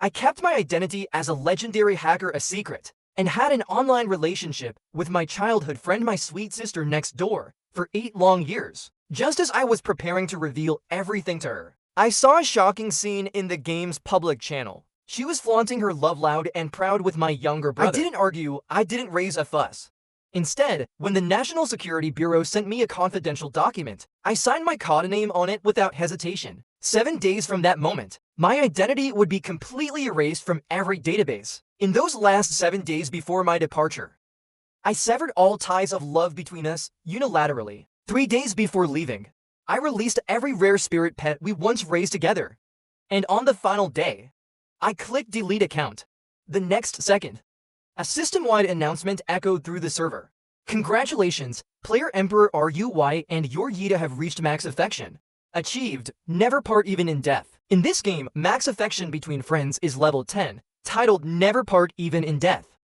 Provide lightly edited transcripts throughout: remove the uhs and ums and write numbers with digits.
I kept my identity as a legendary hacker a secret, and had an online relationship with my childhood friend, my sweet sister next door, for 8 long years. Just as I was preparing to reveal everything to her, I saw a shocking scene in the game's public channel. She was flaunting her love loud and proud with my younger brother. I didn't argue, I didn't raise a fuss. Instead, when the National Security Bureau sent me a confidential document, I signed my codename on it without hesitation. 7 days from that moment, my identity would be completely erased from every database. In those last 7 days before my departure, I severed all ties of love between us unilaterally. 3 days before leaving, I released every rare spirit pet we once raised together. And on the final day, I clicked delete account. The next second, a system-wide announcement echoed through the server. Congratulations, player Emperor RUY and your Yida have reached max affection. Achieved, never part even in death. In this game, max affection between friends is level 10, titled Never Part Even in Death.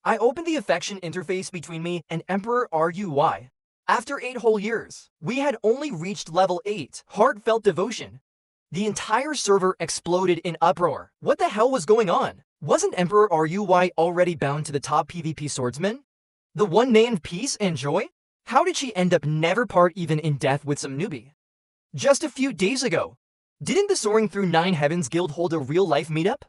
I opened the affection interface between me and Emperor RUY. After 8 whole years, we had only reached level 8, heartfelt devotion. The entire server exploded in uproar. What the hell was going on? Wasn't Emperor RUY already bound to the top PvP swordsman? The one named Peace and Joy? How did she end up never part even in death with some newbie? Just a few days ago, didn't the Soaring Through 9 Heavens guild hold a real-life meetup?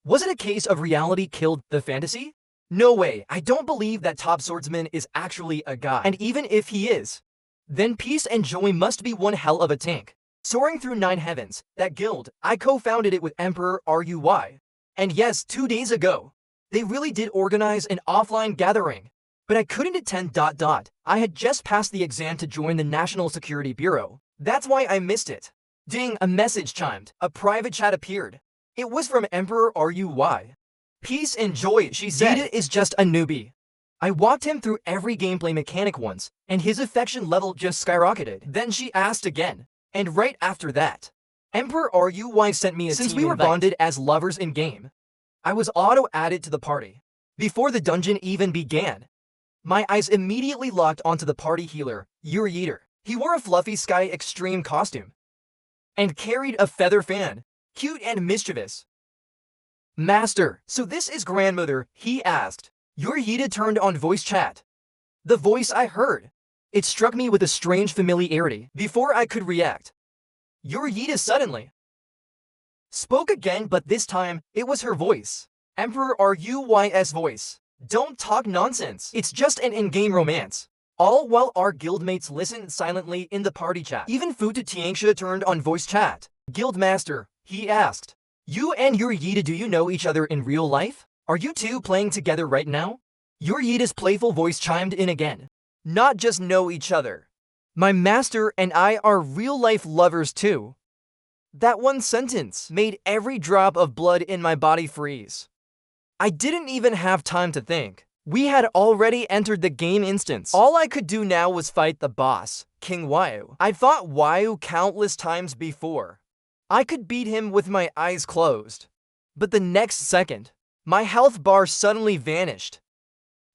Was it a case of reality killed the fantasy? No way, I don't believe that top swordsman is actually a guy. And even if he is, then Peace and Joy must be one hell of a tank. Soaring Through 9 Heavens, that guild, I co-founded it with Emperor RUY. And yes, 2 days ago, they really did organize an offline gathering. But I couldn't attend. I had just passed the exam to join the National Security Bureau. That's why I missed it. Ding, a message chimed. A private chat appeared. It was from Emperor RUY. Peace and Joy, she said. Yida is just a newbie. I walked him through every gameplay mechanic once, and his affection level just skyrocketed. Then she asked again. And right after that, Emperor RUY sent me a Since we were bonded as lovers in-game, I was auto-added to the party. Before the dungeon even began, my eyes immediately locked onto the party healer, Yuri Eater. He wore a fluffy Sky Extreme costume and carried a feather fan, cute and mischievous. Master, so this is grandmother, he asked. Yuri Eater turned on voice chat. The voice I heard. It struck me with a strange familiarity. Before I could react, Yuri suddenly spoke again, but this time, it was her voice. Emperor RUY's voice. Don't talk nonsense. It's just an in-game romance. All while our guildmates listened silently in the party chat. Even Futa Tiangsha turned on voice chat. Guildmaster, he asked. You and Yuri do you know each other in real life? Are you two playing together right now? Yuri playful voice chimed in again. Not just know each other. My master and I are real-life lovers too. That one sentence made every drop of blood in my body freeze. I didn't even have time to think. We had already entered the game instance. All I could do now was fight the boss, King Wyu. I'd fought Wyu countless times before. I could beat him with my eyes closed. But the next second, my health bar suddenly vanished.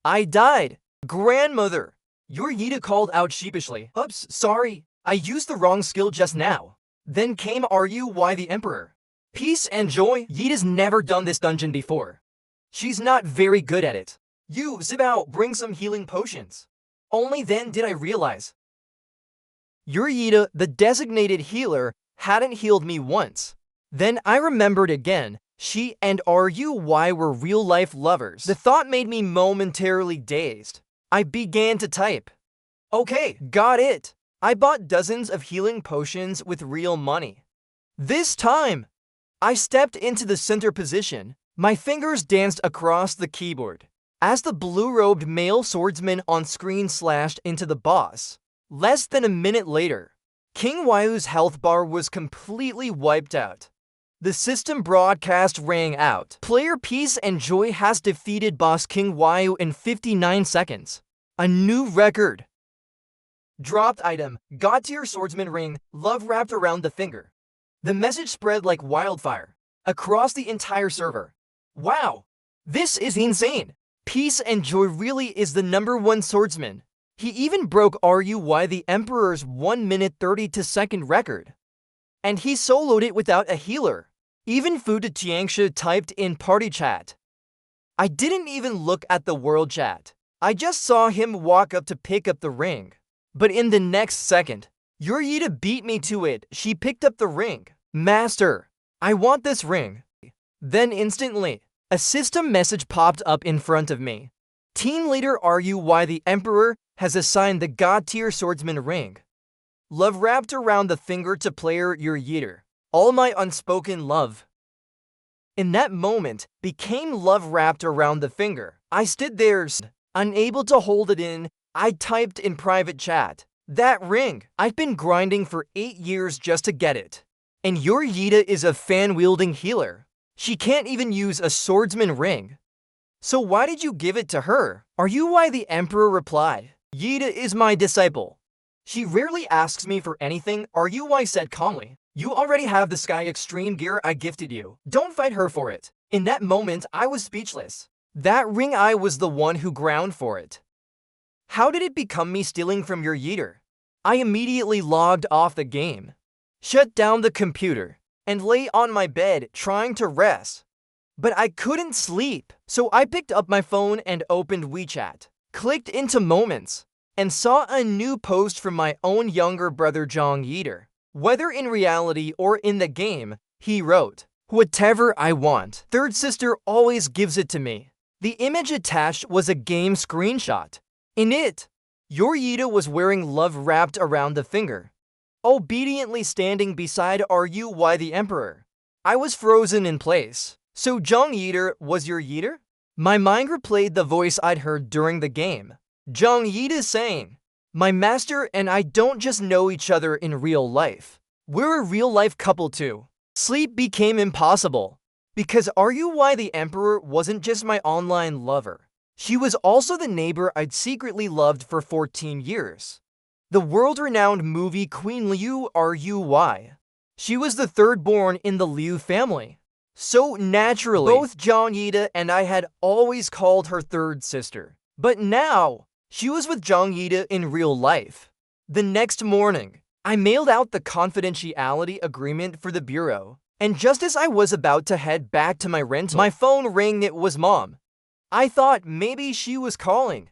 I died. Grandmother! Yuri called out sheepishly. Oops, sorry. I used the wrong skill just now. Then came RUY the Emperor. Peace and Joy. Yida's never done this dungeon before. She's not very good at it. You, Zibao, bring some healing potions. Only then did I realize Yuri, the designated healer, hadn't healed me once. Then I remembered again, she and RUY were real-life lovers. The thought made me momentarily dazed. I began to type. Okay, got it. I bought dozens of healing potions with real money. This time, I stepped into the center position. My fingers danced across the keyboard as the blue-robed male swordsman on screen slashed into the boss. Less than a minute later, King Wyu's health bar was completely wiped out. The system broadcast rang out. Player Peace and Joy has defeated boss King Wyu in 59 seconds. A new record. Dropped item, God-tier swordsman ring, love wrapped around the finger. The message spread like wildfire across the entire server. Wow, this is insane. Peace and Joy really is the #1 swordsman. He even broke RUY the Emperor's 1 minute 32 second record. And he soloed it without a healer. Even Fu de Tiangsha typed in party chat. I didn't even look at the world chat. I just saw him walk up to pick up the ring. But in the next second, your Yida beat me to it. She picked up the ring. Master, I want this ring. Then instantly, a system message popped up in front of me. Team leader RUY the Emperor has assigned the God tier swordsman ring. Love wrapped around the finger to player your Yeater. All my unspoken love. In that moment, became love wrapped around the finger. I stood there, unable to hold it in. I typed in private chat. That ring, I've been grinding for 8 years just to get it. And your Yida is a fan-wielding healer. She can't even use a swordsman ring. So why did you give it to her? Are you why the Emperor replied? Yida is my disciple. She rarely asks me for anything. RUY said calmly. You already have the Sky Extreme gear I gifted you. Don't fight her for it. In that moment, I was speechless. That ring, I was the one who ground for it. How did it become me stealing from your Yeater? I immediately logged off the game, shut down the computer, and lay on my bed trying to rest. But I couldn't sleep, so I picked up my phone and opened WeChat, clicked into Moments, and saw a new post from my own younger brother Zhang Yeater. Whether in reality or in the game, he wrote, "Whatever I want, third sister always gives it to me." The image attached was a game screenshot. In it, your Yida was wearing love wrapped around the finger, obediently standing beside RUY the Emperor. I was frozen in place. So Zhang Yeater was your Yeater? My mind replayed the voice I'd heard during the game. Zhang Yeater saying, my master and I don't just know each other in real life. We're a real-life couple too. Sleep became impossible. Because RUY the Emperor wasn't just my online lover. She was also the neighbor I'd secretly loved for 14 years. The world-renowned movie Queen Liu RUY. She was the third born in the Liu family. So naturally, both Zhang Yeater and I had always called her third sister. But now, she was with Zhang Yeater in real life. The next morning, I mailed out the confidentiality agreement for the bureau. And just as I was about to head back to my rental, my phone rang. It was Mom. I thought maybe she was calling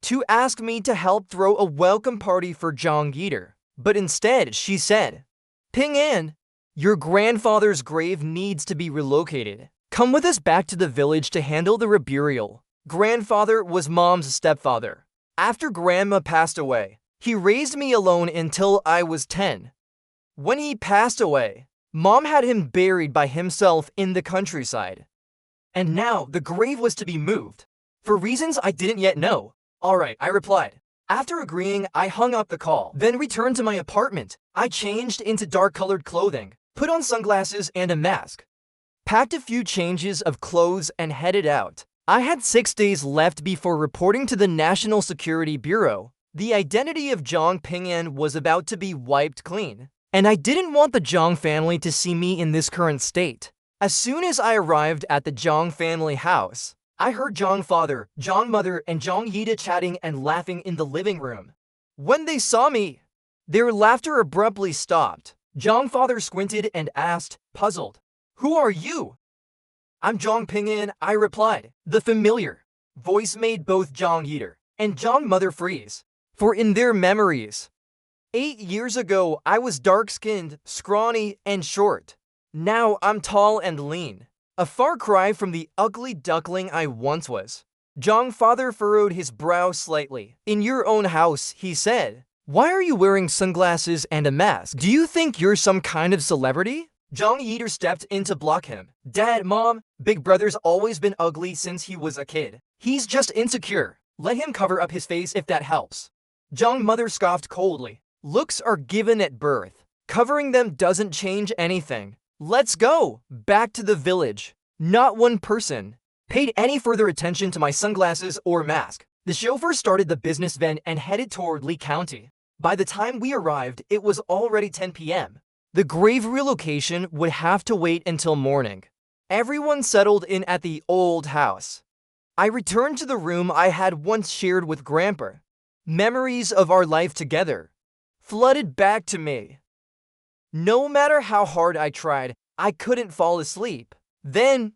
to ask me to help throw a welcome party for Zhang Yeater. But instead, she said, Ping An, your grandfather's grave needs to be relocated. Come with us back to the village to handle the reburial. Grandfather was Mom's stepfather. After Grandma passed away, he raised me alone until I was 10. When he passed away, Mom had him buried by himself in the countryside. And now the grave was to be moved. For reasons I didn't yet know. Alright, I replied. After agreeing, I hung up the call, then returned to my apartment. I changed into dark-colored clothing, put on sunglasses and a mask, packed a few changes of clothes and headed out. I had 6 days left before reporting to the National Security Bureau. The identity of Zhang Ping'an was about to be wiped clean, and I didn't want the Zhang family to see me in this current state. As soon as I arrived at the Zhang family house, I heard Zhang father, Zhang mother, and Zhang Yeater chatting and laughing in the living room. When they saw me, their laughter abruptly stopped. Zhang father squinted and asked, puzzled, "Who are you?" "I'm Zhang Ping'an," I replied. The familiar voice made both Zhang Yeater and Zhang mother freeze. For in their memories, 8 years ago I was dark-skinned, scrawny, and short. Now I'm tall and lean. A far cry from the ugly duckling I once was. Zhang father furrowed his brow slightly. In your own house, he said. Why are you wearing sunglasses and a mask? Do you think you're some kind of celebrity? Zhang Yeater stepped in to block him. Dad, Mom, Big Brother's always been ugly since he was a kid. He's just insecure. Let him cover up his face if that helps. Zhang mother scoffed coldly. Looks are given at birth. Covering them doesn't change anything. Let's go! Back to the village. Not one person paid any further attention to my sunglasses or mask. The chauffeur started the business van and headed toward Lee County. By the time we arrived, it was already 10 p.m. The grave relocation would have to wait until morning. Everyone settled in at the old house. I returned to the room I had once shared with Grandpa. Memories of our life together flooded back to me. No matter how hard I tried, I couldn't fall asleep. Then,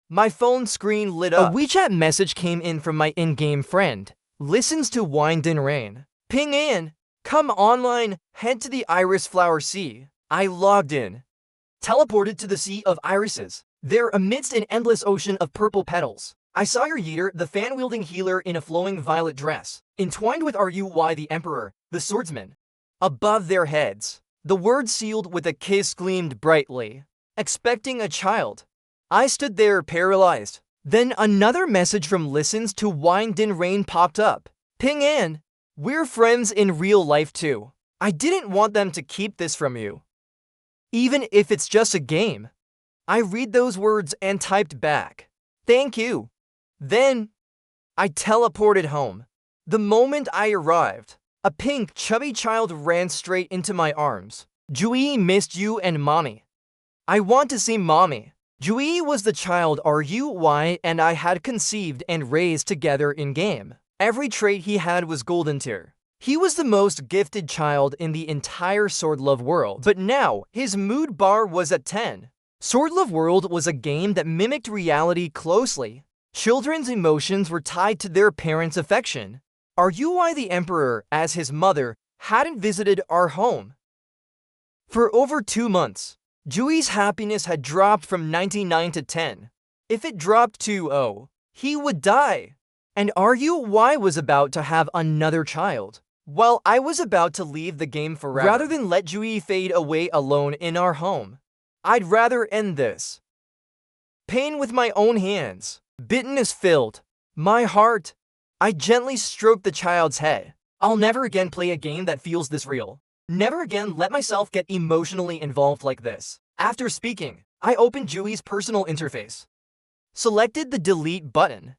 my phone screen lit up. A WeChat message came in from my in-game friend. Listens to Wind in Rain. Ping in. Come online. Head to the Iris Flower Sea. I logged in. Teleported to the Sea of Irises. There, amidst an endless ocean of purple petals, I saw your Yeater, the fan-wielding healer in a flowing violet dress, entwined with Ruy the Emperor, the swordsman. Above their heads, the word sealed with a kiss gleamed brightly, expecting a child. I stood there paralyzed. Then another message from Listens to Wind in Rain popped up. Ping in. We're friends in real life too. I didn't want them to keep this from you, even if it's just a game. I read those words and typed back, thank you. Then, I teleported home. The moment I arrived, a pink, chubby child ran straight into my arms. Juyi missed you and mommy. I want to see mommy. Juyi was the child Ruy and I had conceived and raised together in-game. Every trait he had was golden tier. He was the most gifted child in the entire Swordlove world, but now his mood bar was at 10. Swordlove World was a game that mimicked reality closely. Children's emotions were tied to their parents' affection. Ruy the Emperor, as his mother, hadn't visited our home for over 2 months. Juyi's happiness had dropped from 99 to 10. If it dropped to 0, he would die. And Ruy was about to have another child. Well, I was about to leave the game forever. Rather than let Juyi fade away alone in our home, I'd rather end this pain with my own hands. Bitterness filled my heart. I gently stroked the child's head. I'll never again play a game that feels this real. Never again let myself get emotionally involved like this. After speaking, I opened Juyi's personal interface, selected the delete button,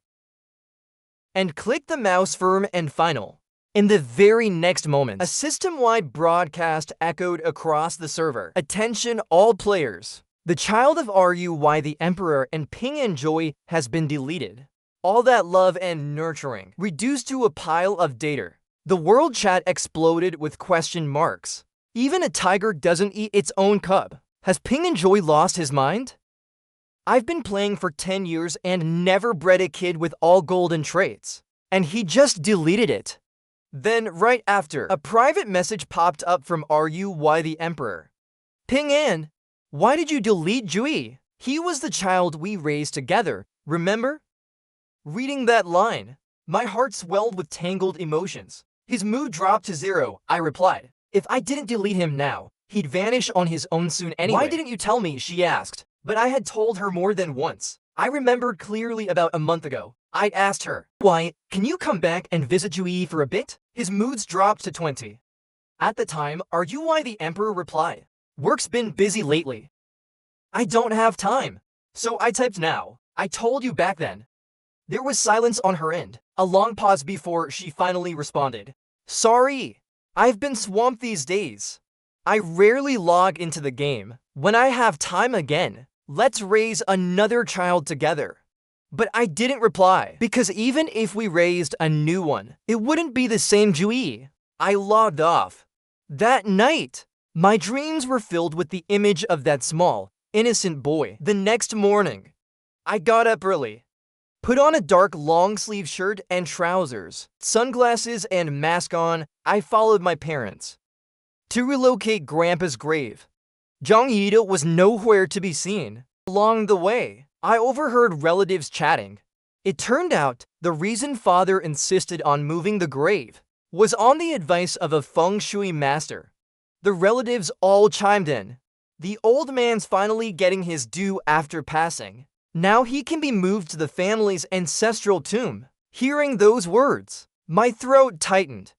and clicked the mouse firm and final. In the very next moment, a system-wide broadcast echoed across the server. Attention all players. The child of Ruy the Emperor and Ping and Joy has been deleted. All that love and nurturing reduced to a pile of data. The world chat exploded with question marks. Even a tiger doesn't eat its own cub. Has Ping and Joy lost his mind? I've been playing for 10 years and never bred a kid with all golden traits. And he just deleted it. Then, right after, a private message popped up from Ruy the Emperor. Ping in. Why did you delete Juyi? He was the child we raised together, remember? Reading that line, my heart swelled with tangled emotions. His mood dropped to 0, I replied. If I didn't delete him now, he'd vanish on his own soon anyway. Why didn't you tell me, she asked. But I had told her more than once. I remembered clearly about a month ago. I'd asked her, why, can you come back and visit Juyi for a bit? His moods dropped to 20. At the time, Ruy the Emperor replied, work's been busy lately. I don't have time. So I typed now. I told you back then. There was silence on her end, a long pause before she finally responded. Sorry, I've been swamped these days. I rarely log into the game. When I have time again, let's raise another child together. But I didn't reply, because even if we raised a new one, it wouldn't be the same Juyi. I logged off. That night, my dreams were filled with the image of that small, innocent boy. The next morning, I got up early, put on a dark long-sleeve shirt and trousers, sunglasses and mask on. I followed my parents to relocate Grandpa's grave. Zhang was nowhere to be seen. Along the way, I overheard relatives chatting. It turned out the reason father insisted on moving the grave was on the advice of a feng shui master. The relatives all chimed in. The old man's finally getting his due after passing. Now he can be moved to the family's ancestral tomb. Hearing those words, my throat tightened.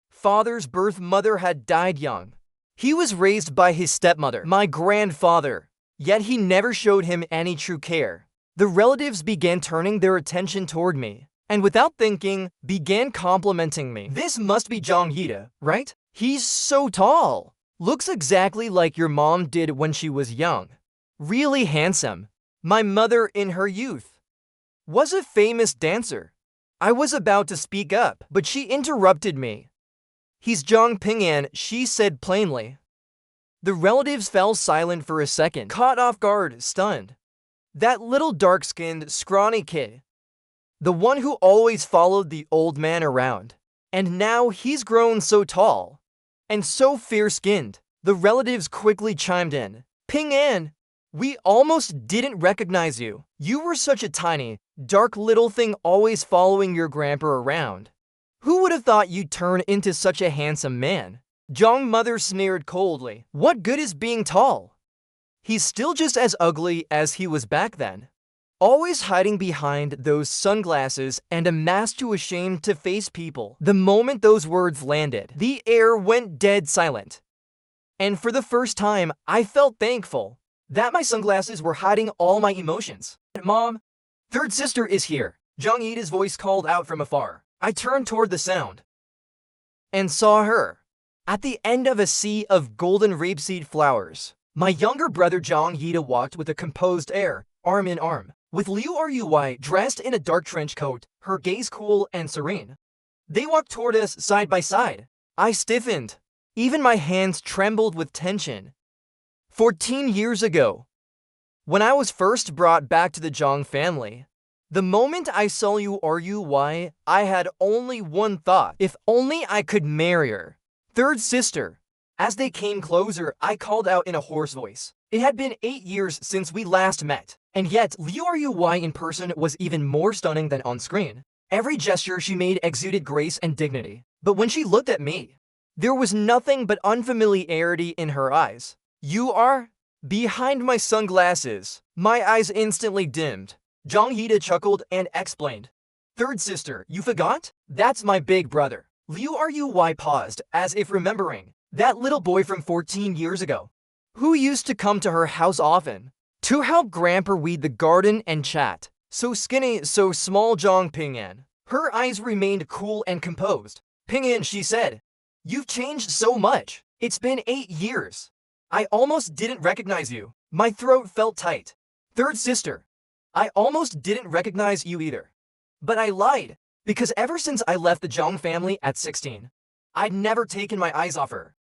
Father's birth mother had died young. He was raised by his stepmother, my grandfather. Yet he never showed him any true care. The relatives began turning their attention toward me, and without thinking, began complimenting me. This must be Zhang, right? He's so tall. Looks exactly like your mom did when she was young. Really handsome. My mother in her youth was a famous dancer. I was about to speak up, but she interrupted me. He's Zhang Ping'an, she said plainly. The relatives fell silent for a second, caught off guard, stunned. That little dark-skinned, scrawny kid. The one who always followed the old man around. And now he's grown so tall. And so fair-skinned. The relatives quickly chimed in. Ping An, we almost didn't recognize you. You were such a tiny, dark little thing always following your grandpa around. Who would have thought you'd turn into such a handsome man? Zhang's mother sneered coldly. What good is being tall? He's still just as ugly as he was back then. Always hiding behind those sunglasses and a mask too ashamed to face people. The moment those words landed, the air went dead silent. And for the first time, I felt thankful that my sunglasses were hiding all my emotions. Mom, third sister is here. Zhang Yida's voice called out from afar. I turned toward the sound and saw her at the end of a sea of golden rapeseed flowers. My younger brother Zhang Yida walked with a composed air, arm in arm, with Liu Ruy dressed in a dark trench coat, her gaze cool and serene. They walked toward us side by side. I stiffened. Even my hands trembled with tension. 14 years ago, when I was first brought back to the Zhang family, the moment I saw Ruy, I had only one thought. If only I could marry her. Third sister. As they came closer, I called out in a hoarse voice. It had been 8 years since we last met, and yet Liu Ruy in person was even more stunning than on screen. Every gesture she made exuded grace and dignity. But when she looked at me, there was nothing but unfamiliarity in her eyes. You are? Behind my sunglasses, my eyes instantly dimmed. Zhang Yida chuckled and explained. Third sister, you forgot? That's my big brother. Liu Ruy paused, as if remembering. That little boy from 14 years ago, who used to come to her house often, to help Grandpa weed the garden and chat. So skinny, so small Zhang Ping'an. Her eyes remained cool and composed. Ping'an, she said. You've changed so much. It's been 8 years. I almost didn't recognize you. My throat felt tight. Third sister. I almost didn't recognize you either. But I lied, because ever since I left the Zhang family at 16, I'd never taken my eyes off her.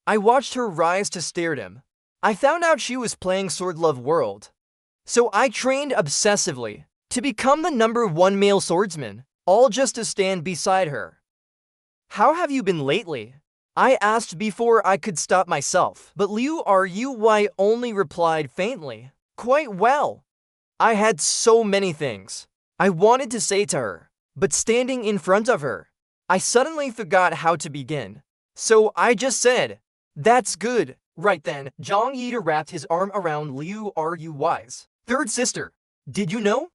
I watched her rise to stardom. I found out she was playing Sword Love World. So I trained obsessively to become the #1 male swordsman, all just to stand beside her. How have you been lately? I asked before I could stop myself, but Liu Ruy only replied faintly. Quite well. I had so many things I wanted to say to her, but standing in front of her, I suddenly forgot how to begin. So I just said, that's good. Right then, Zhang Yida wrapped his arm around Liu Ruy's third sister. Did you know?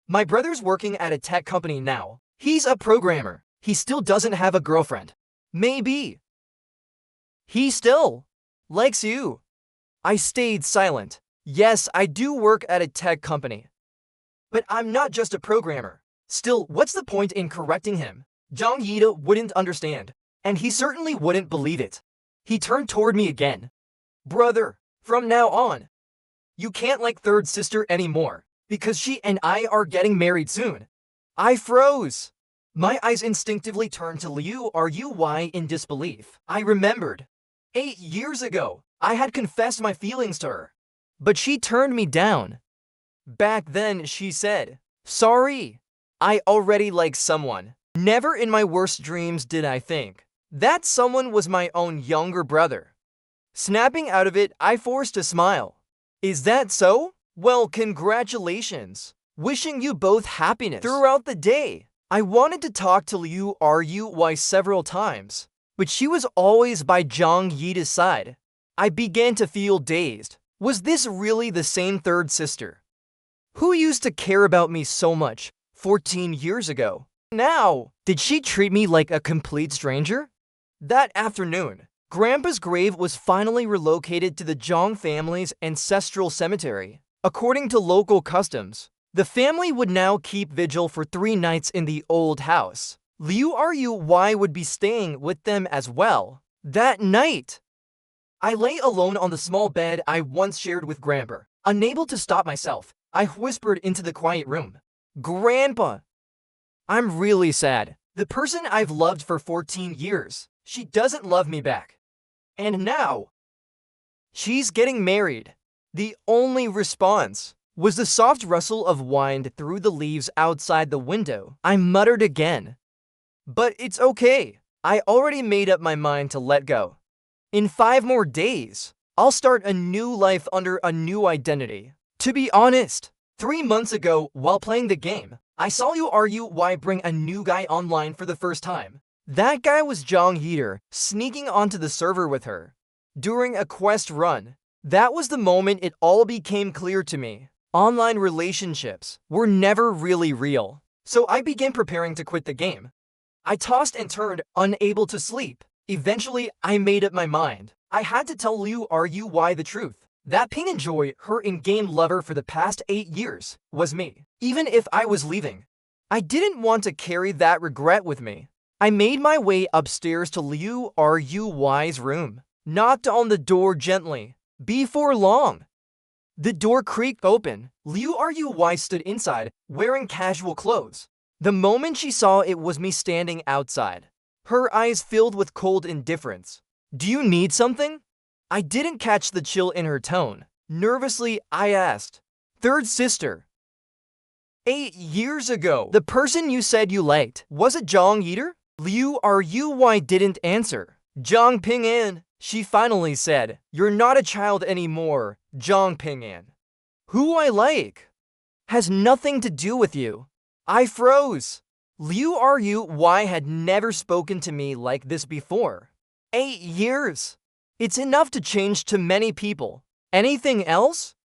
My brother's working at a tech company now. He's a programmer. He still doesn't have a girlfriend. Maybe he still likes you. I stayed silent. Yes, I do work at a tech company. But I'm not just a programmer. Still, what's the point in correcting him? Zhang Yida wouldn't understand, and he certainly wouldn't believe it. He turned toward me again. Brother, from now on, you can't like third sister anymore, because she and I are getting married soon. I froze. My eyes instinctively turned to Liu Ruy in disbelief. I remembered. 8 years ago, I had confessed my feelings to her. But she turned me down. Back then, she said, sorry, I already like someone. Never in my worst dreams did I think that someone was my own younger brother. Snapping out of it, I forced a smile. Is that so? Well, congratulations. Wishing you both happiness throughout the day. I wanted to talk to Liu Ruy several times, but she was always by Zhang Yida's side. I began to feel dazed. Was this really the same third sister who used to care about me so much 14 years ago? Now, did she treat me like a complete stranger? That afternoon, Grandpa's grave was finally relocated to the Zhang family's ancestral cemetery. According to local customs, the family would now keep vigil for 3 nights in the old house. Liu Ruy would be staying with them as well. That night, I lay alone on the small bed I once shared with Grandpa. Unable to stop myself, I whispered into the quiet room. Grandpa, I'm really sad. The person I've loved for 14 years, she doesn't love me back. And now, She's getting married. The only response was the soft rustle of wind through the leaves outside the window. I muttered again. But it's okay. I already made up my mind to let go. In 5 more days, I'll start a new life under a new identity. To be honest, 3 months ago, while playing the game, I saw you bring a new guy online for the first time. That guy was Jong Heater, sneaking onto the server with her. During a quest run, that was the moment it all became clear to me. Online relationships were never really real. So I began preparing to quit the game. I tossed and turned, unable to sleep. Eventually, I made up my mind. I had to tell Liu Ruy the truth. That Ping and Joy, her in-game lover for the past 8 years, was me. Even if I was leaving, I didn't want to carry that regret with me. I made my way upstairs to Liu Ruy's room, knocked on the door gently. Before long, the door creaked open. Liu Ruy stood inside, wearing casual clothes. The moment she saw it was me standing outside, her eyes filled with cold indifference. Do you need something? I didn't catch the chill in her tone. Nervously, I asked. Third sister. 8 years ago, the person you said you liked, was it Jong Eater? Liu Ruy didn't answer. Jong Ping'an, she finally said. You're not a child anymore, Jong Ping'an. Who I like has nothing to do with you. I froze. Liu Ruy had never spoken to me like this before. 8 years. It's enough to change to many people. Anything else?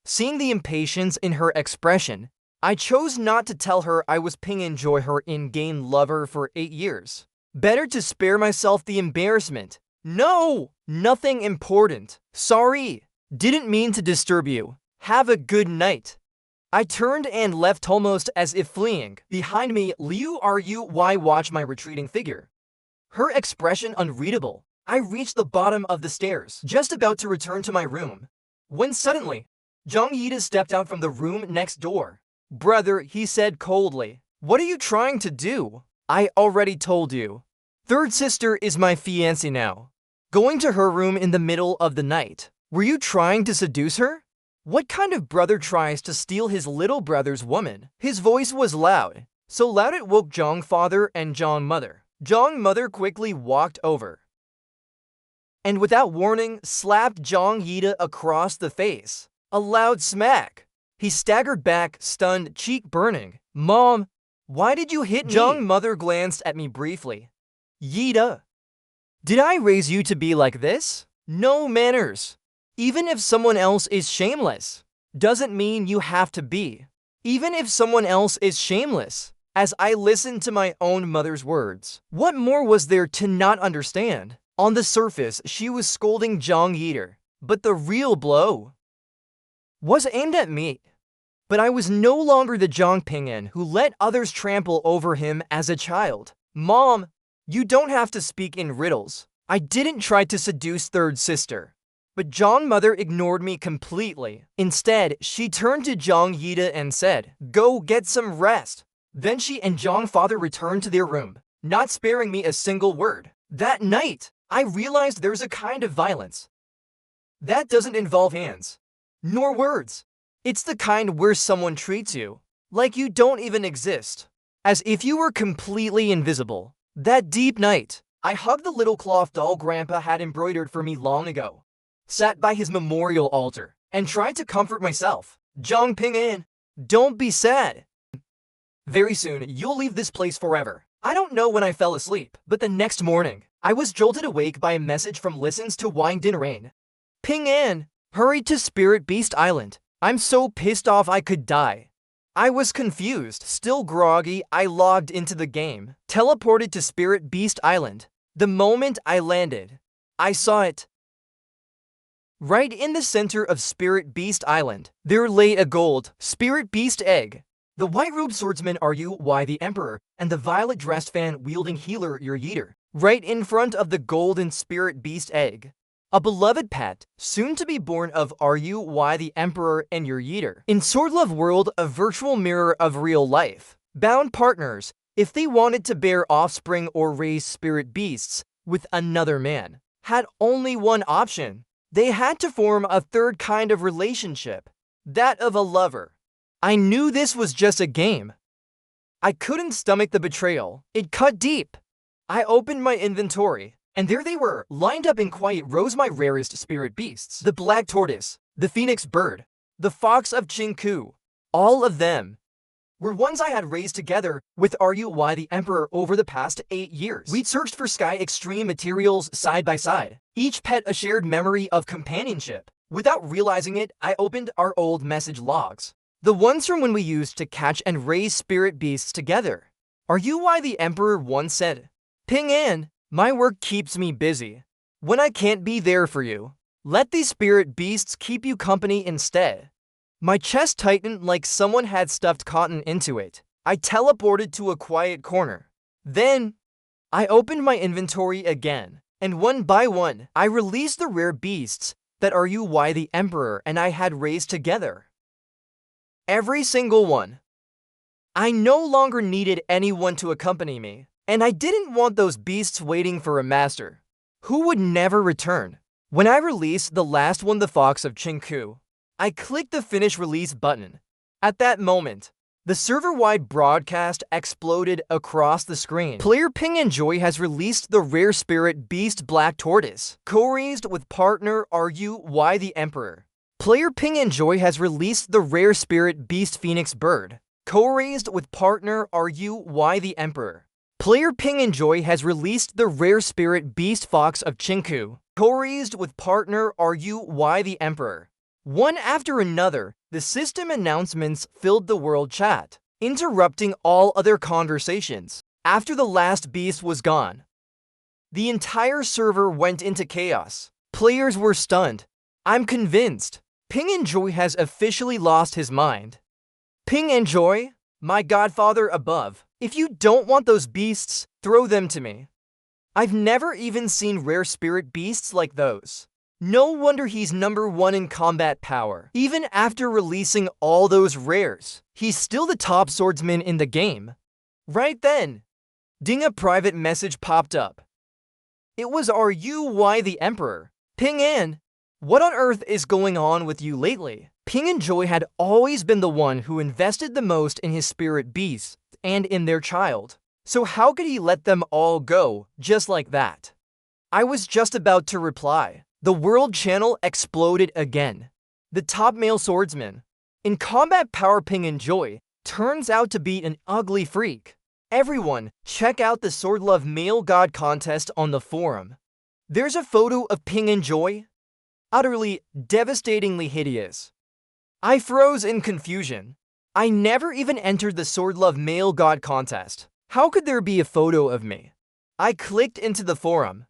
Seeing the impatience in her expression, I chose not to tell her I was Ping and Joy, her in-game lover for 8 years. Better to spare myself the embarrassment. No, nothing important. Sorry. Didn't mean to disturb you. Have a good night. I turned and left almost as if fleeing. Behind me, Liu Ruy watched my retreating figure. Her expression unreadable. I reached the bottom of the stairs, just about to return to my room, when suddenly, Jong Yida stepped out from the room next door. Brother, he said coldly, what are you trying to do? I already told you. Third sister is my fiancée now. Going to her room in the middle of the night. Were you trying to seduce her? What kind of brother tries to steal his little brother's woman? His voice was loud, so loud it woke Jong father and Jong mother. Jong mother quickly walked over, and without warning, slapped Jong Yida across the face. A loud smack. He staggered back, stunned, cheek burning. Mom, why did you hit me? Jong mother glanced at me briefly. Yida, did I raise you to be like this? No manners. Even if someone else is shameless, doesn't mean you have to be. Even if someone else is shameless. As I listened to my own mother's words, what more was there to not understand? On the surface, she was scolding Jong Yeater, but the real blow was aimed at me. But I was no longer the Jong Ping'an who let others trample over him as a child. Mom, you don't have to speak in riddles. I didn't try to seduce third sister. But Jong mother ignored me completely. Instead, she turned to Jong Yida and said, go get some rest. Then she and Jong father returned to their room, not sparing me a single word. That night, I realized there's a kind of violence that doesn't involve hands, nor words. It's the kind where someone treats you like you don't even exist, as if you were completely invisible. That deep night, I hugged the little cloth doll Grandpa had embroidered for me long ago, sat by his memorial altar, and tried to comfort myself. Jong Ping'an, don't be sad. Very soon, you'll leave this place forever. I don't know when I fell asleep, but the next morning, I was jolted awake by a message from Listens to Wine Dinnerane. Ping'an, hurry to Spirit Beast Island. I'm so pissed off I could die. I was confused, still groggy. I logged into the game, teleported to Spirit Beast Island. The moment I landed, I saw it. Right in the center of Spirit Beast Island, there lay a gold Spirit Beast egg. The white-robed swordsman Ruy the Emperor, and the violet-dressed fan-wielding healer Yeater, right in front of the golden Spirit Beast egg. A beloved pet, soon to be born of Ruy the Emperor and Yeater. In Sword Love World, a virtual mirror of real life. Bound partners, if they wanted to bear offspring or raise spirit beasts with another man, had only one option. They had to form a third kind of relationship, that of a lover. I knew this was just a game. I couldn't stomach the betrayal. It cut deep. I opened my inventory, and there they were, lined up in quiet rows, my rarest spirit beasts. The black tortoise, the phoenix bird, the fox of Chinku. All of them were ones I had raised together with RUY the Emperor over the past 8 years. We'd searched for Sky Extreme materials side by side, each pet a shared memory of companionship. Without realizing it, I opened our old message logs. The ones from when we used to catch and raise spirit beasts together. RUY the Emperor once said, "Ping An, my work keeps me busy. When I can't be there for you, let these spirit beasts keep you company instead." My chest tightened like someone had stuffed cotton into it. I teleported to a quiet corner. Then, I opened my inventory again, and one by one, I released the rare beasts that RUY the Emperor and I had raised together. Every single one. I no longer needed anyone to accompany me, and I didn't want those beasts waiting for a master who would never return. When I released the last one, the Fox of Chinku, I clicked the Finish Release button. At that moment, the server-wide broadcast exploded across the screen. Player Ping and Joy has released the rare spirit beast Black Tortoise, co-raised with partner RUY the Emperor. Player Ping and Joy has released the rare spirit beast Phoenix Bird, co-raised with partner RUY the Emperor. Player Ping and Joy has released the rare spirit beast Fox of Chinku, co-raised with partner RUY the Emperor. One after another, the system announcements filled the world chat, interrupting all other conversations. After the last beast was gone, the entire server went into chaos. Players were stunned. I'm convinced Ping and Joy has officially lost his mind. Ping and Joy, my godfather above, if you don't want those beasts, throw them to me. I've never even seen rare spirit beasts like those. No wonder he's #1 in combat power. Even after releasing all those rares, he's still the top swordsman in the game. Right then, ding, a private message popped up. It was RUY the Emperor. Ping An, what on earth is going on with you lately? Ping and Joy had always been the one who invested the most in his spirit beasts and in their child. So how could he let them all go just like that? I was just about to reply. The world channel exploded again. The top male swordsman in combat power, Ping and Joy, turns out to be an ugly freak. Everyone, check out the Sword Love Male God contest on the forum. There's a photo of Ping and Joy. Utterly, devastatingly hideous. I froze in confusion. I never even entered the Sword Love Male God contest. How could there be a photo of me? I clicked into the forum,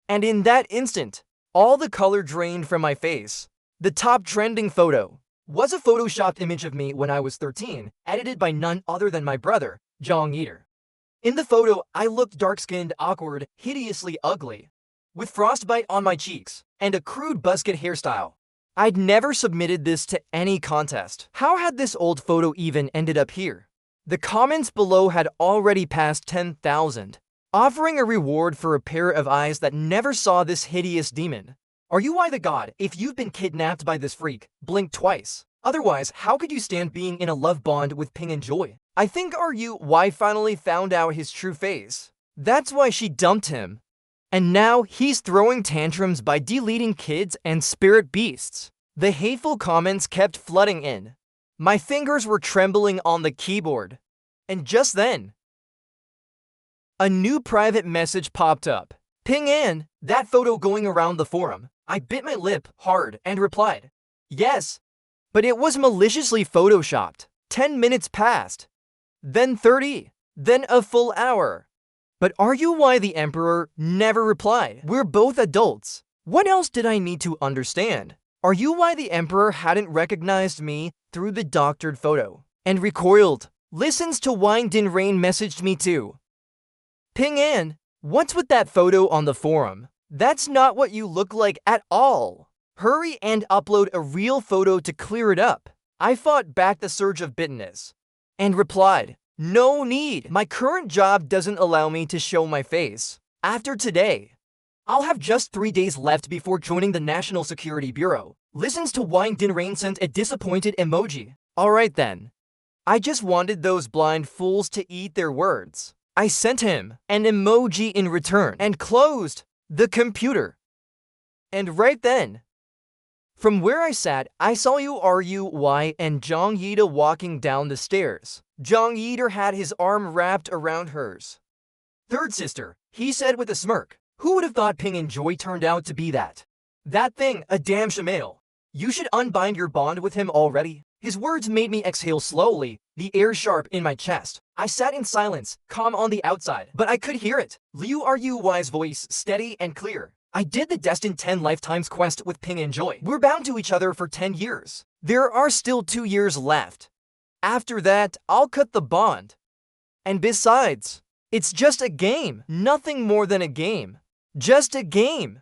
and in that instant, all the color drained from my face. The top trending photo was a photoshopped image of me when I was 13, edited by none other than my brother, Jong Eater. In the photo, I looked dark-skinned, awkward, hideously ugly, with frostbite on my cheeks, and a crude buzzcut hairstyle. I'd never submitted this to any contest. How had this old photo even ended up here? The comments below had already passed 10,000. Offering a reward for a pair of eyes that never saw this hideous demon. RUY the God, if you've been kidnapped by this freak, blink twice. Otherwise, how could you stand being in a love bond with Ping and Joy? I think RUY finally found out his true face. That's why she dumped him. And now he's throwing tantrums by deleting kids and spirit beasts. The hateful comments kept flooding in. My fingers were trembling on the keyboard. And just then, a new private message popped up. Ping An, that photo going around the forum. I bit my lip hard and replied, yes, but it was maliciously photoshopped. 10 minutes passed, then 30, then a full hour. But RUY the Emperor never replied. We're both adults. What else did I need to understand? RUY the Emperor hadn't recognized me through the doctored photo and recoiled. Listens to Wine Din Rain messaged me too. Ping An, what's with that photo on the forum? That's not what you look like at all. Hurry and upload a real photo to clear it up. I fought back the surge of bitterness and replied, no need. My current job doesn't allow me to show my face. After today, I'll have just 3 days left before joining the National Security Bureau. Listens to Wine Din Rain sent a disappointed emoji. Alright then. I just wanted those blind fools to eat their words. I sent him an emoji in return and closed the computer. And right then, from where I sat, I saw Ruy and Zhang Yida walking down the stairs. Zhang Yida had his arm wrapped around hers. Third sister, he said with a smirk. Who would have thought Ping and Joy turned out to be that? That thing, a damn shemale. You should unbind your bond with him already. His words made me exhale slowly, the air sharp in my chest. I sat in silence, calm on the outside, but I could hear it. Ruy's voice, steady and clear. I did the destined 10 lifetimes quest with Ping and Joy. We're bound to each other for 10 years. There are still 2 years left. After that, I'll cut the bond. And besides, it's just a game. Nothing more than a game. Just a game.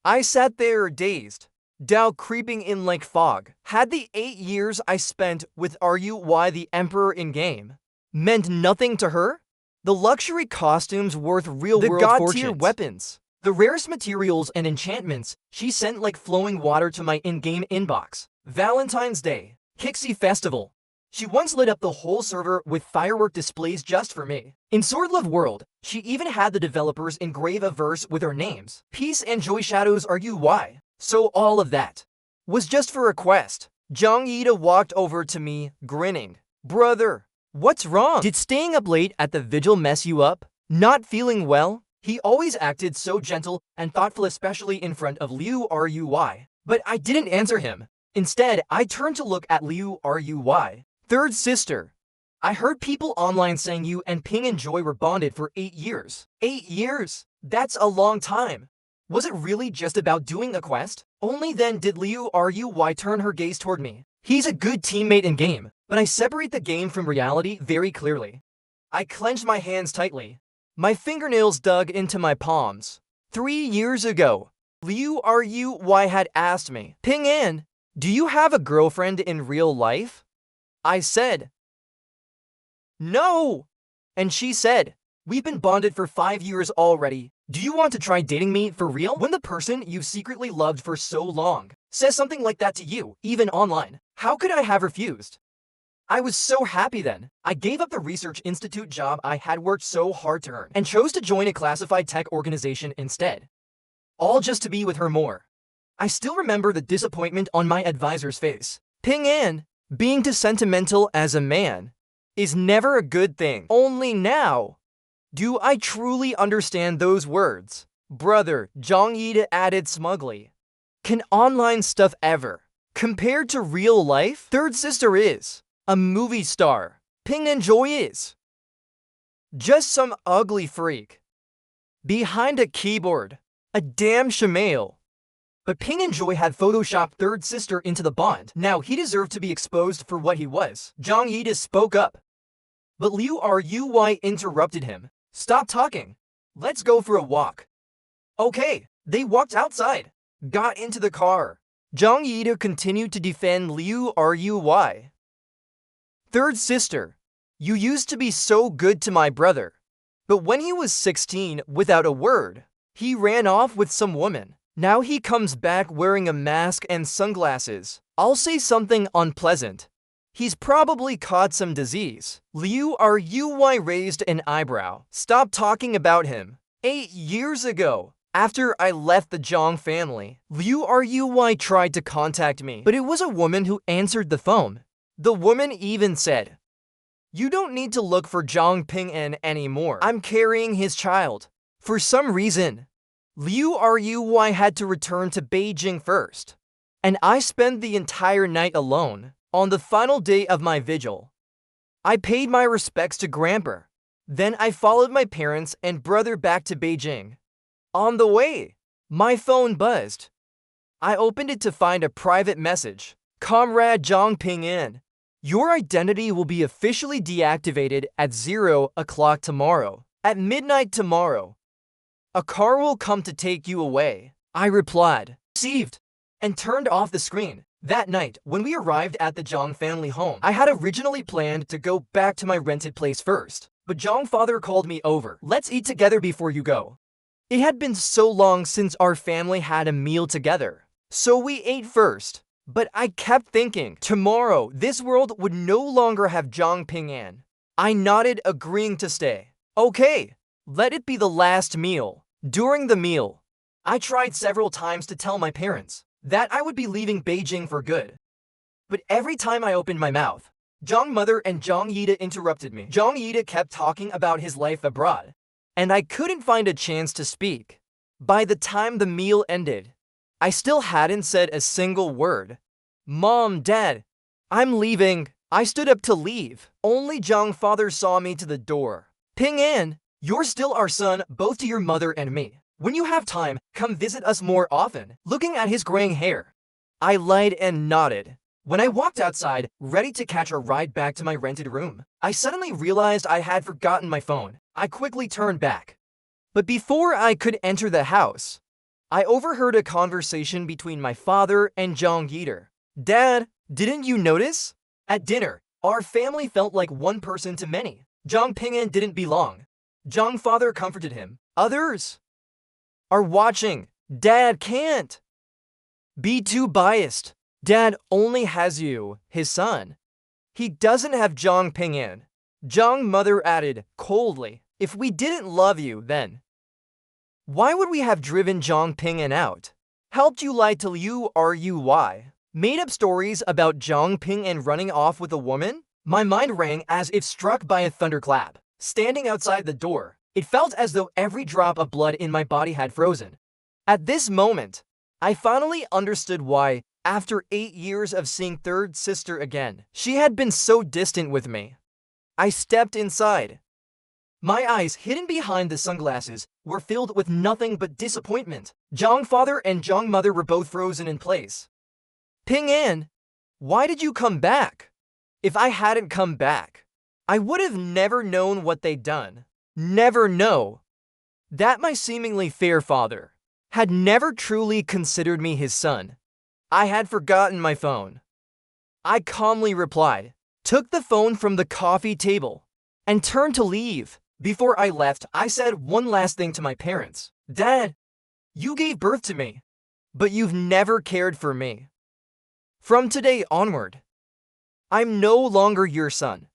I sat there dazed, doubt creeping in like fog. Had the 8 years I spent with Ruy the Emperor in-game meant nothing to her? The luxury costumes worth real-world fortunes. The god-tier weapons. The rarest materials and enchantments she sent like flowing water to my in-game inbox. Valentine's Day. Kixie Festival. She once lit up the whole server with firework displays just for me. In Swordlove World, she even had the developers engrave a verse with her names. Peace and Joy Shadows Ruy. So all of that was just for a quest. Zhang Yida walked over to me, grinning. Brother, what's wrong? Did staying up late at the vigil mess you up? Not feeling well? He always acted so gentle and thoughtful, especially in front of Ruy. But I didn't answer him. Instead, I turned to look at Ruy. Third sister, I heard people online saying you and Ping and Joy were bonded for 8 years. 8 years? That's a long time. Was it really just about doing a quest? Only then did Ruy turn her gaze toward me. He's a good teammate in game, but I separate the game from reality very clearly. I clenched my hands tightly. My fingernails dug into my palms. 3 years ago, Ruy had asked me, Ping An, do you have a girlfriend in real life? I said, no. And she said, we've been bonded for 5 years already. Do you want to try dating me for real? When the person you secretly loved for so long says something like that to you, even online, how could I have refused? I was so happy then. I gave up the research institute job I had worked so hard to earn and chose to join a classified tech organization instead. All just to be with her more. I still remember the disappointment on my advisor's face. Ping An, being too sentimental as a man is never a good thing. Only now do I truly understand those words. Brother, Zhang Yida added smugly. Can online stuff ever compared to real life? Third sister is a movie star. Ping and Joy is just some ugly freak behind a keyboard. A damn shemale. But Ping and Joy had photoshopped third sister into the bond. Now he deserved to be exposed for what he was. Zhang Yida spoke up. But Ruy interrupted him. Stop talking. Let's go for a walk. Okay, they walked outside. Got into the car. Zhang Yida continued to defend Ruy. Third sister, you used to be so good to my brother. But when he was 16, without a word, he ran off with some woman. Now he comes back wearing a mask and sunglasses. I'll say something unpleasant. He's probably caught some disease. Ruy raised an eyebrow. Stop talking about him. 8 years ago, after I left the Zhang family, Ruy tried to contact me, but it was a woman who answered the phone. The woman even said, you don't need to look for Zhang Ping An anymore. I'm carrying his child. For some reason, Ruy had to return to Beijing first, and I spent the entire night alone. On the final day of my vigil, I paid my respects to Grandpa. Then I followed my parents and brother back to Beijing. On the way, my phone buzzed. I opened it to find a private message. Comrade Zhang Ping An, your identity will be officially deactivated at 0 o'clock tomorrow. At midnight tomorrow, a car will come to take you away. I replied, received, and turned off the screen. That night, when we arrived at the Zhang family home, I had originally planned to go back to my rented place first. But Zhang father called me over. Let's eat together before you go. It had been so long since our family had a meal together. So we ate first. But I kept thinking, tomorrow, this world would no longer have Zhang Ping'an. I nodded, agreeing to stay. Okay, let it be the last meal. During the meal, I tried several times to tell my parents that I would be leaving Beijing for good. But every time I opened my mouth, Zhang Mother and Zhang Yida interrupted me. Zhang Yida kept talking about his life abroad, and I couldn't find a chance to speak. By the time the meal ended, I still hadn't said a single word. Mom, Dad, I'm leaving. I stood up to leave. Only Zhang Father saw me to the door. Ping'an, you're still our son, both to your mother and me. When you have time, come visit us more often. Looking at his graying hair, I lied and nodded. When I walked outside, ready to catch a ride back to my rented room, I suddenly realized I had forgotten my phone. I quickly turned back. But before I could enter the house, I overheard a conversation between my father and Zhang Yida. Dad, didn't you notice? At dinner, our family felt like one person to many. Zhang Ping'an didn't belong. Zhang Father comforted him. Others are watching. Dad can't be too biased. Dad only has you, his son. He doesn't have Zhang Ping'an. Zhang Mother added coldly, if we didn't love you, then why would we have driven Zhang Ping'an out? Helped you lie to Liu Rui? Made up stories about Zhang Ping'an running off with a woman? My mind rang as if struck by a thunderclap. Standing outside the door, it felt as though every drop of blood in my body had frozen. At this moment, I finally understood why, after 8 years of seeing third sister again, she had been so distant with me. I stepped inside. My eyes, hidden behind the sunglasses, were filled with nothing but disappointment. Zhang Father and Zhang Mother were both frozen in place. Ping'an, why did you come back? If I hadn't come back, I would have never known what they'd done. Never know that my seemingly fair father had never truly considered me his son. I had forgotten my phone. I calmly replied, took the phone from the coffee table, and turned to leave. Before I left, I said one last thing to my parents. Dad, you gave birth to me, but you've never cared for me. From today onward, I'm no longer your son.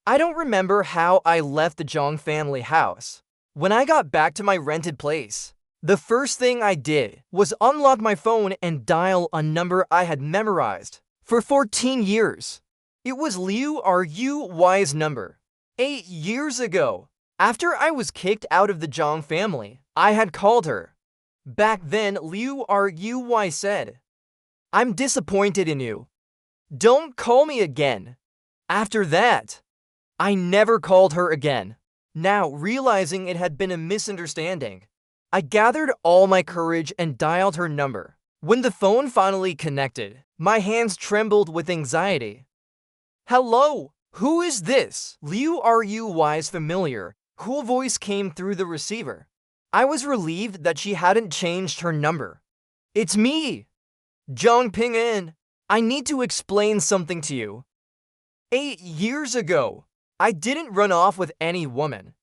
I don't remember how I left the Zhang family house. When I got back to my rented place, the first thing I did was unlock my phone and dial a number I had memorized for 14 years. It was Liu Rui's number. 8 years ago, after I was kicked out of the Zhang family, I had called her. Back then, Liu Rui said, I'm disappointed in you. Don't call me again. After that, I never called her again. Now, realizing it had been a misunderstanding, I gathered all my courage and dialed her number. When the phone finally connected, my hands trembled with anxiety. Hello, who is this? Liu Rui's familiar, cool voice came through the receiver. I was relieved that she hadn't changed her number. It's me, Zhang Ping'an. I need to explain something to you. 8 years ago, I didn't run off with any woman.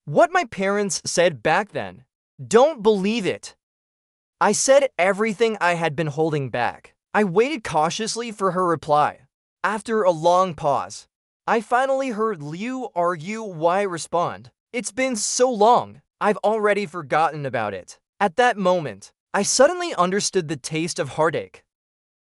What my parents said back then, don't believe it. I said everything I had been holding back. I waited cautiously for her reply. After a long pause, I finally heard Liu Rui respond. It's been so long, I've already forgotten about it. At that moment, I suddenly understood the taste of heartache.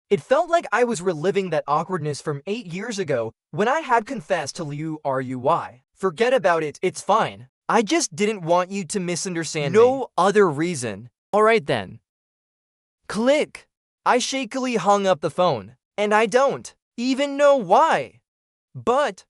It felt like I was reliving that awkwardness from 8 years ago when I had confessed to Liu Rui. Forget about it, it's fine. I just didn't want you to misunderstand me. No other reason. Alright then. Click. I shakily hung up the phone, and I don't even know why. But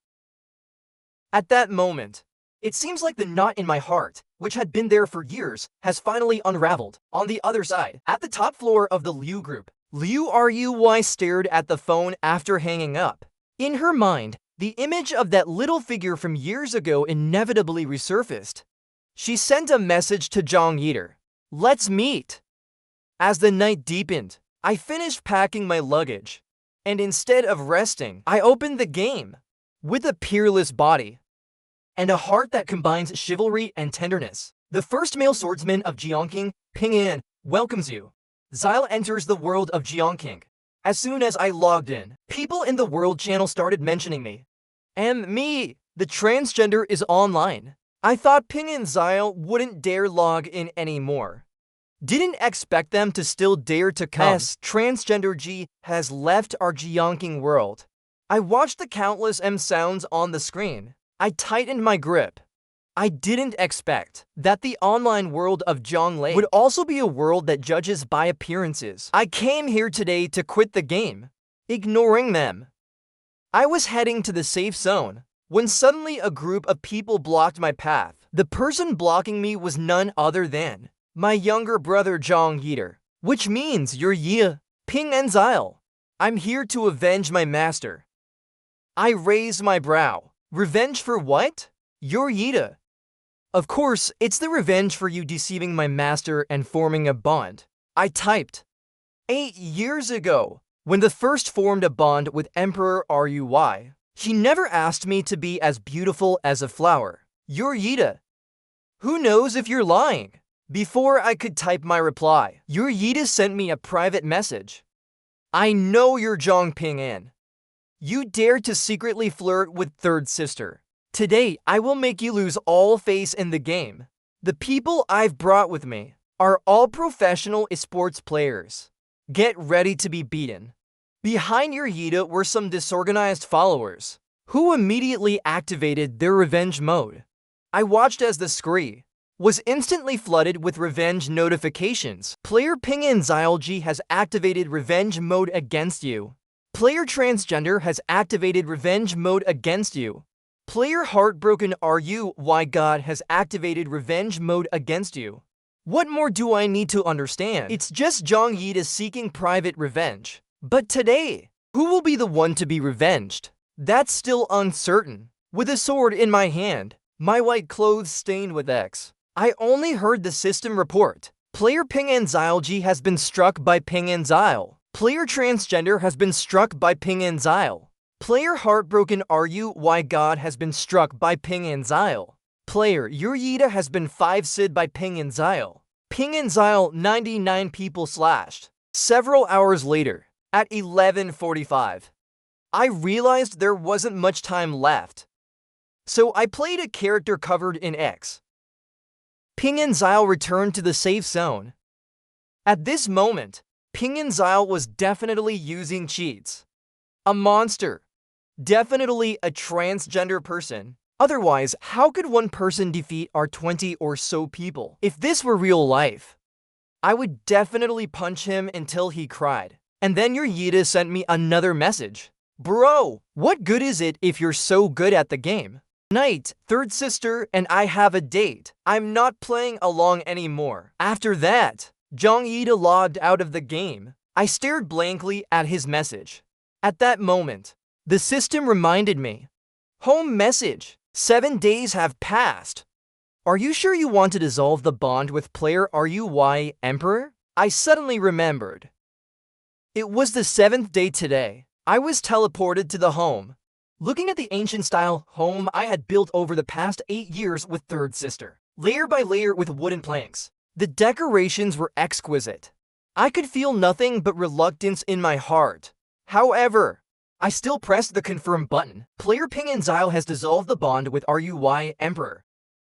at that moment, it seems like the knot in my heart, which had been there for years, has finally unraveled. On the other side, at the top floor of the Liu group, Liu Rui stared at the phone after hanging up. In her mind, the image of that little figure from years ago inevitably resurfaced. She sent a message to Zhang Yida. Let's meet. As the night deepened, I finished packing my luggage, and instead of resting, I opened the game. With a peerless body and a heart that combines chivalry and tenderness, The first male swordsman of Jiangqing, Ping welcomes you. Xyle enters the world of Jiangqing. As soon as I logged in, people in the world channel started mentioning me. And me, the transgender is online. I thought Ping and Xyle wouldn't dare log in anymore. Didn't expect them to still dare to come. As transgender G has left our Jiangqing world. I watched the countless M sounds on the screen. I tightened my grip. I didn't expect that the online world of Zhonglei would also be a world that judges by appearances. I came here today to quit the game, ignoring them. I was heading to the safe zone when suddenly a group of people blocked my path. The person blocking me was none other than my younger brother Zhang Yiter, which means you're Yi, Ping and Xyle. I'm here to avenge my master. I raised my brow. Revenge for what? You're Yita. Of course, it's the revenge for you deceiving my master and forming a bond. I typed. 8 years ago, when the first formed a bond with Emperor Rui, he never asked me to be as beautiful as a flower. You're Yita. Who knows if you're lying? Before I could type my reply, your Yita sent me a private message. I know you're Zhang Ping'an. You dared to secretly flirt with third sister. Today, I will make you lose all face in the game. The people I've brought with me are all professional esports players. Get ready to be beaten. Behind your Yita were some disorganized followers, who immediately activated their revenge mode. I watched as the screen was instantly flooded with revenge notifications. Player Ping and Xyle has activated revenge mode against you. Player Transgender has activated revenge mode against you. Player Heartbroken RUY God has activated revenge mode against you. What more do I need to understand? It's just Zhang Yita seeking private revenge. But today, who will be the one to be revenged? That's still uncertain. With a sword in my hand, my white clothes stained with X, I only heard the system report. Player Ping and Xyle has been struck by Ping and Xyle. Player Transgender has been struck by Ping and Xyle. Player Heartbroken RUY God has been struck by Ping and Xyle. Player Your Yita has been 5-sid by Ping and Xyle. Ping and Xyle 99 people slashed. Several hours later, at 11:45, I realized there wasn't much time left. So I played a character covered in X. Ping and Xyle returned to the safe zone. At this moment, Ping and Xyle was definitely using cheats. A monster. Definitely a transgender person. Otherwise, how could one person defeat our 20 or so people? If this were real life, I would definitely punch him until he cried. And then your Yita sent me another message. Bro, what good is it if you're so good at the game? Night, third sister and I have a date. I'm not playing along anymore. After that, Zhang Yita logged out of the game. I stared blankly at his message. At that moment, the system reminded me. Home message. 7 days have passed. Are you sure you want to dissolve the bond with player RUY Emperor? I suddenly remembered. It was the 7th day today. I was teleported to the home. Looking at the ancient-style home I had built over the past 8 years with third sister, layer by layer with wooden planks, the decorations were exquisite. I could feel nothing but reluctance in my heart. However, I still pressed the confirm button. Player Ping and Xyle has dissolved the bond with RUY Emperor.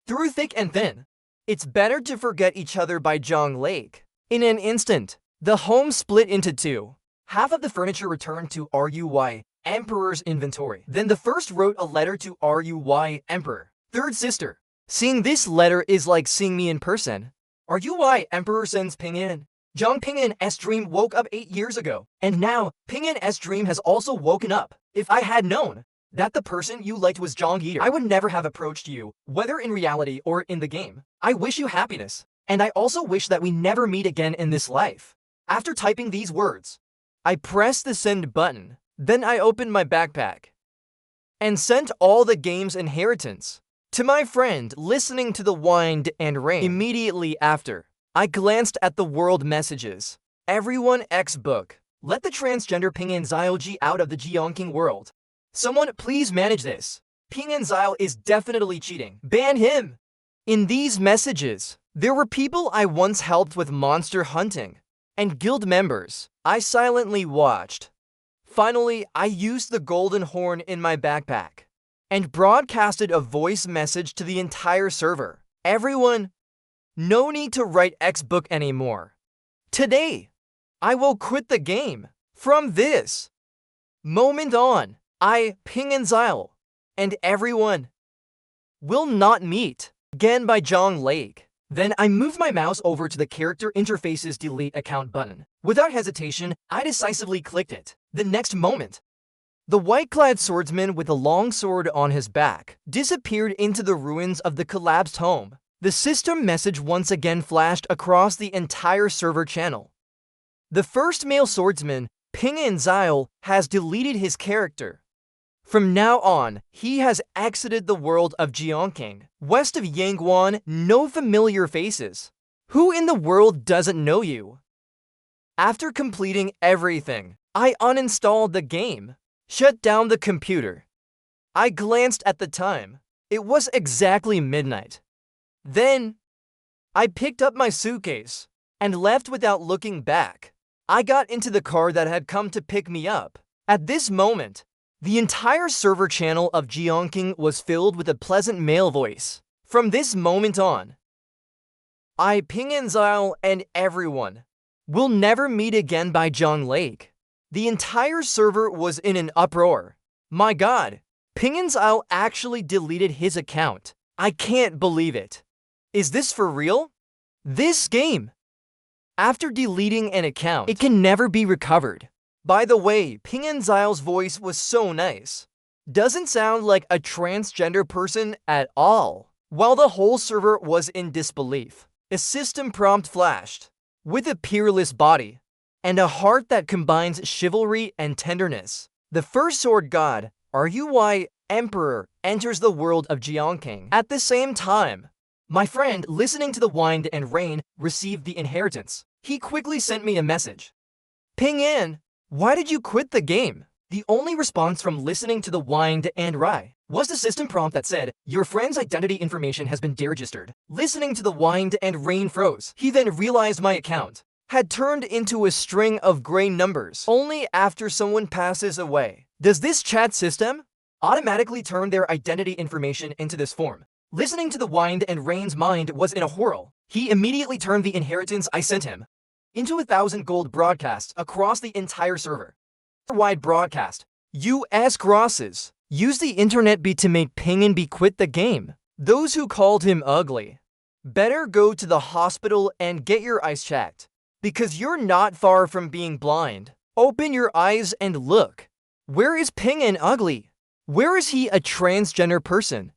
Through thick and thin, it's better to forget each other by Zhang Lake. In an instant, the home split into two. Half of the furniture returned to RUY Emperor's inventory. Then the first wrote a letter to RUY Emperor. Third sister. Seeing this letter is like seeing me in person. RUY Emperor sends Ping in. Zhang Ping'an's dream woke up 8 years ago, and now Ping'an's dream has also woken up. If I had known that the person you liked was Zhang Yita, I would never have approached you, whether in reality or in the game. I wish you happiness, and I also wish that we never meet again in this life. After typing these words, I pressed the send button. Then I opened my backpack and sent all the game's inheritance to my friend listening to the wind and rain. Immediately after, I glanced at the world messages. Everyone X-book. Let the transgender Ping and Xyle out of the Jiangqing world. Someone please manage this. Ping and Xyle is definitely cheating. Ban him. In these messages, there were people I once helped with monster hunting, and guild members I silently watched. Finally, I used the golden horn in my backpack and broadcasted a voice message to the entire server. Everyone, no need to write X book anymore. Today, I will quit the game. From this moment on, I, Ping and everyone will not meet again by Zhang Lake. Then I moved my mouse over to the character interface's delete account button. Without hesitation, I decisively clicked it. The next moment, the white-clad swordsman with a long sword on his back disappeared into the ruins of the collapsed home. The system message once again flashed across the entire server channel. The first male swordsman, Ping has deleted his character. From now on, he has exited the world of Jiangking. West of Yangguan, no familiar faces. Who in the world doesn't know you? After completing everything, I uninstalled the game, shut down the computer. I glanced at the time. It was exactly midnight. Then, I picked up my suitcase and left without looking back. I got into the car that had come to pick me up. At this moment, the entire server channel of Jiangking was filled with a pleasant male voice. From this moment on, I, Ping and everyone will never meet again by Zhang Lake. The entire server was in an uproar. My god, Ping actually deleted his account. I can't believe it. Is this for real? This game, after deleting an account, it can never be recovered. By the way, Ping voice was so nice. Doesn't sound like a transgender person at all. While the whole server was in disbelief, a system prompt flashed. With a peerless body and a heart that combines chivalry and tenderness, the first sword god, RUY Emperor, enters the world of Jiangking. At the same time, my friend, listening to the wind and rain, received the inheritance. He quickly sent me a message. Ping why did you quit the game? The only response from listening to the wind and rain was the system prompt that said, your friend's identity information has been deregistered. Listening to the wind and rain froze. He then realized my account had turned into a string of gray numbers only after someone passes away. Does this chat system automatically turn their identity information into this form? Listening to the wind and rain's mind was in a whirl. He immediately turned the inheritance I sent him into 1,000 gold broadcasts across the entire server. Wide broadcast. US grosses. Use the internet to make Ping quit the game. Those who called him ugly better go to the hospital and get your eyes checked, because you're not far from being blind. Open your eyes and look. Where is Ping ugly? Where is he a transgender person?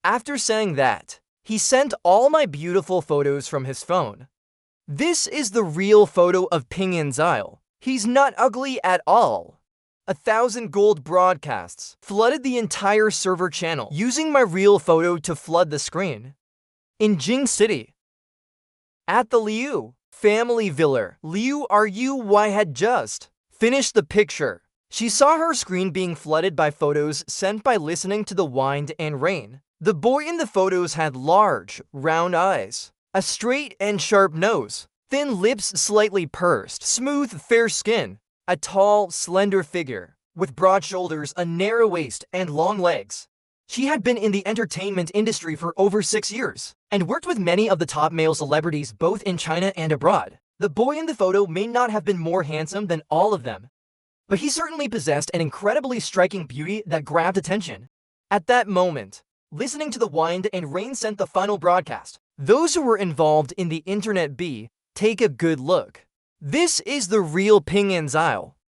After saying that, he sent all my beautiful photos from his phone. This is the real photo of Ping He's not ugly at all. 1,000 gold broadcasts flooded the entire server channel, using my real photo to flood the screen. In Jing City, at the Liu family villa, Liu RUY had just finished the picture. She saw her screen being flooded by photos sent by listening to the wind and rain. The boy in the photos had large, round eyes, a straight and sharp nose, thin lips slightly pursed, smooth, fair skin, a tall, slender figure, with broad shoulders, a narrow waist, and long legs. She had been in the entertainment industry for over 6 years, and worked with many of the top male celebrities both in China and abroad. The boy in the photo may not have been more handsome than all of them, but he certainly possessed an incredibly striking beauty that grabbed attention. At that moment, listening to the wind and rain sent the final broadcast. Those who were involved in the internet take a good look. This is the real Ping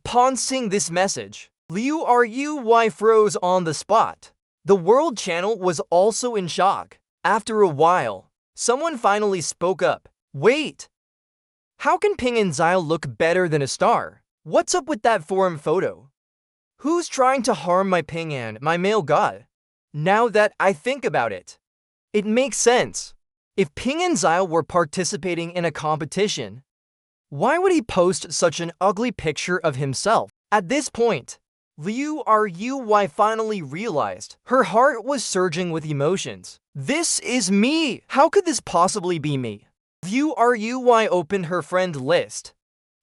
Upon seeing this message, Liu RUY froze on the spot. The world channel was also in shock. After a while, someone finally spoke up. Wait! How can Ping look better than a star? What's up with that forum photo? Who's trying to harm my Ping my male god? Now that I think about it, it makes sense. If Ping were participating in a competition, why would he post such an ugly picture of himself? At this point, Liu Ru finally realized. Her heart was surging with emotions. This is me! How could this possibly be me? Liu Ru opened her friend list,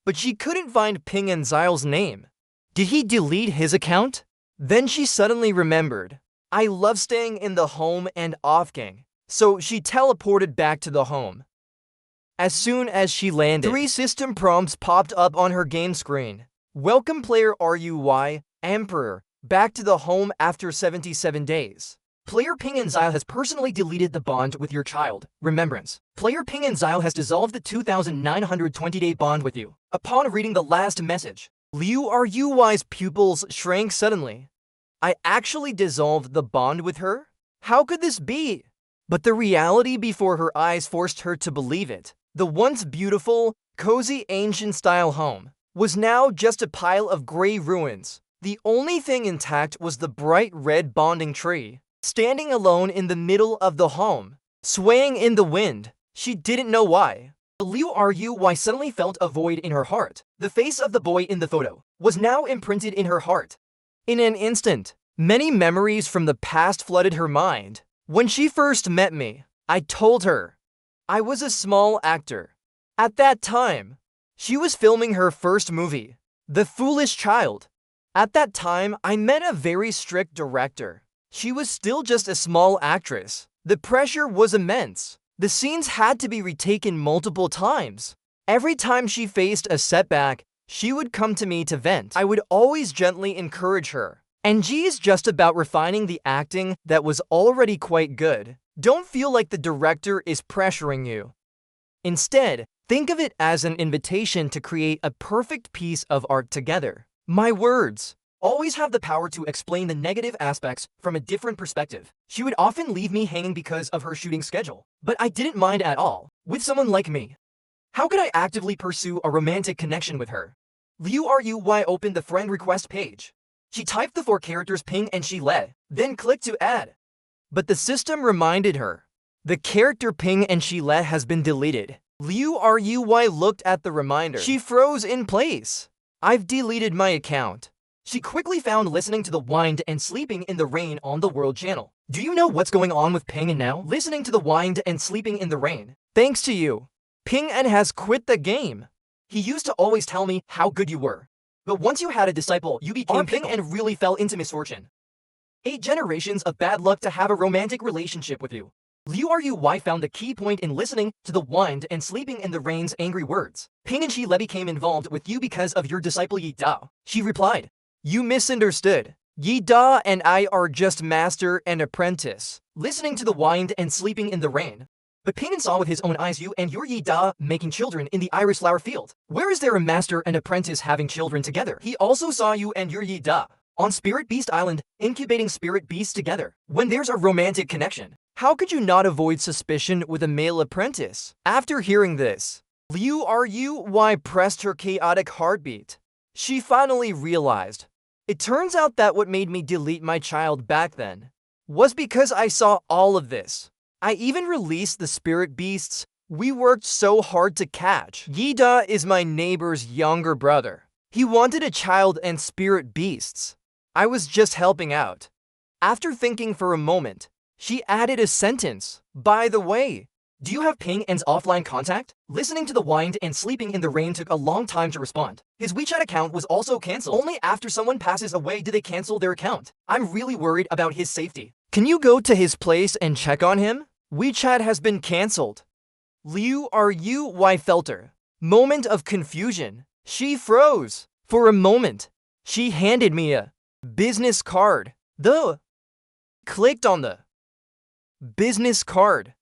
but she couldn't find Ping and Xiao's name. Did he delete his account? Then she suddenly remembered. I love staying in the home and off gang. So she teleported back to the home. As soon as she landed, 3 system prompts popped up on her game screen. Welcome player RUY, Emperor, back to the home after 77 days. Player Ping and Xiao has personally deleted the bond with your child. Remembrance. Player Ping and Xiao has dissolved the 2,920-day bond with you. Upon reading the last message, Liu Ruy's pupils shrank suddenly. I actually dissolved the bond with her? How could this be? But the reality before her eyes forced her to believe it. The once beautiful, cozy ancient-style home was now just a pile of gray ruins. The only thing intact was the bright red bonding tree, standing alone in the middle of the home, swaying in the wind. She didn't know why. Liu Ruy suddenly felt a void in her heart. The face of the boy in the photo was now imprinted in her heart. In an instant, many memories from the past flooded her mind. When she first met me, I told her I was a small actor. At that time, she was filming her first movie, The Foolish Child. At that time, I met a very strict director. She was still just a small actress. The pressure was immense. The scenes had to be retaken multiple times. Every time she faced a setback, she would come to me to vent. I would always gently encourage her. NG is just about refining the acting that was already quite good. Don't feel like the director is pressuring you. Instead, think of it as an invitation to create a perfect piece of art together. My words always have the power to explain the negative aspects from a different perspective. She would often leave me hanging because of her shooting schedule, but I didn't mind at all. With someone like me, how could I actively pursue a romantic connection with her? Liu Ruy opened the friend request page. She typed the 4 characters Ping and Shi Le, then clicked to add. But the system reminded her. The character Ping and Shi Le has been deleted. Liu Ruy looked at the reminder. She froze in place. I've deleted my account. She quickly found listening to the wind and sleeping in the rain on the World Channel. Do you know what's going on with Ping An now? Listening to the wind and sleeping in the rain. Thanks to you, Ping An has quit the game. He used to always tell me how good you were. But once you had a disciple, you became Ping and really fell into misfortune. 8 generations of bad luck to have a romantic relationship with you. Liu Ruy found the key point in listening to the wind and sleeping in the rain's angry words. Ping and Shi Le became involved with you because of your disciple Yi Da. She replied, you misunderstood. Yi Da and I are just master and apprentice, listening to the wind and sleeping in the rain. But Ping An saw with his own eyes you and your Yi Da making children in the iris flower field. Where is there a master and apprentice having children together? He also saw you and your Yi Da on Spirit Beast Island, incubating spirit beasts together. When there's a romantic connection, how could you not avoid suspicion with a male apprentice? After hearing this, Liu Ruy pressed her chaotic heartbeat. She finally realized. It turns out that what made me delete my child back then was because I saw all of this. I even released the spirit beasts we worked so hard to catch. Yi Da is my neighbor's younger brother. He wanted a child and spirit beasts. I was just helping out. After thinking for a moment, she added a sentence. By the way, do you have Ping An's offline contact? Listening to the wind and sleeping in the rain took a long time to respond. His WeChat account was also cancelled. Only after someone passes away do they cancel their account. I'm really worried about his safety. Can you go to his place and check on him? WeChat has been cancelled. Liu Ruy felt her moment of confusion. She froze. For a moment, she handed me a business card. Clicked on the business card.